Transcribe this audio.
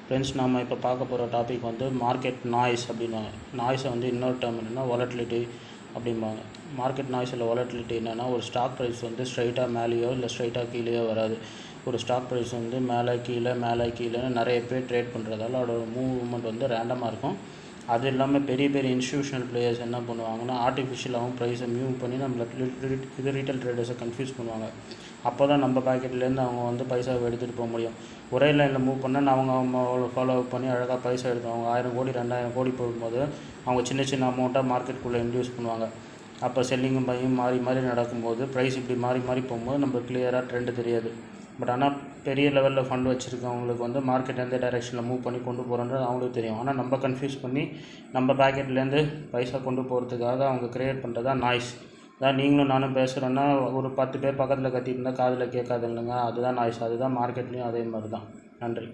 Friends, நம்ம இப்போ பார்க்க போகிற டாபிக் வந்து மார்க்கெட் நாய்ஸ் அப்படின்வாங்க. நாய்ஸை வந்து இன்னொரு டேர்ம் என்னென்னா வாலட்டிலிட்டி அப்படிம்பாங்க. மார்க்கெட் நாய்ஸ் இல்லை வாலட்டிலிட்டி என்னென்னா, ஒரு ஸ்டாக் ப்ரைஸ் வந்து ஸ்ட்ரைட்டாக மேலேயோ இல்லை ஸ்ட்ரைட்டாக கீழேயோ வராது. ஒரு ஸ்டாக் ப்ரைஸ் வந்து மேலே கீழேன்னு நிறைய பேர் ட்ரேட் பண்ணுறதால அதோட மூவ்மெண்ட் வந்து ரேண்டமாக இருக்கும். அது இல்லாமல் பெரிய பெரிய இன்ஸ்டியூஷனல் பிளேயர்ஸ் என்ன பண்ணுவாங்கன்னா, ஆர்டிஃபிஷியலாகவும் ப்ரைஸை மூவ் பண்ணி நம்மளை ரீட்டைல் ட்ரேடர்ஸை கன்ஃபியூஸ் பண்ணுவாங்க. அப்போ தான் நம்ம பாக்கெட்லேருந்து அவங்க வந்து பைசாவை எடுத்துகிட்டு போக முடியும். ஒரே லைனில் மூவ் பண்ணால் அவங்க ஃபாலோ பண்ணி அழகாக பைசா எடுத்துவாங்க. 1000 கோடி 2000 கோடி போகும்போது அவங்க சின்ன சின்ன அமௌண்ட்டாக மார்க்கெட்டுக்குள்ளே இன்டியூஸ் பண்ணுவாங்க. அப்போ செல்லிங்கும் பையும் மாறி நடக்கும்போது ப்ரைஸ் இப்படி மாறி போகும்போது நம்ம கிளியராக ட்ரெண்டு தெரியாது. பட் ஆனால் பெரிய லெவலில் ஃபண்ட் வச்சுருக்கவங்களுக்கு வந்து மார்க்கெட் எந்த டைரெக்ஷனில் மூவ் பண்ணி கொண்டு போகிறோன்றது அவங்களுக்கு தெரியும். ஆனால் நம்ம கன்ஃபியூஸ் பண்ணி நம்ம பாக்கெட்லேருந்து பைசா கொண்டு போகிறதுக்காக அவங்க க்ரியேட் பண்ணுறது தான் நாய்ஸ். அதான் நீங்களும் நானும் பேசுகிறோன்னா ஒரு 10 பேர் பக்கத்தில் கத்திட்டு இருந்தால் காதில் கேட்காது இல்லைங்க, அதுதான் நாய்ஸ். அதுதான் மார்க்கெட்லேயும் அதே மாதிரி தான். நன்றி.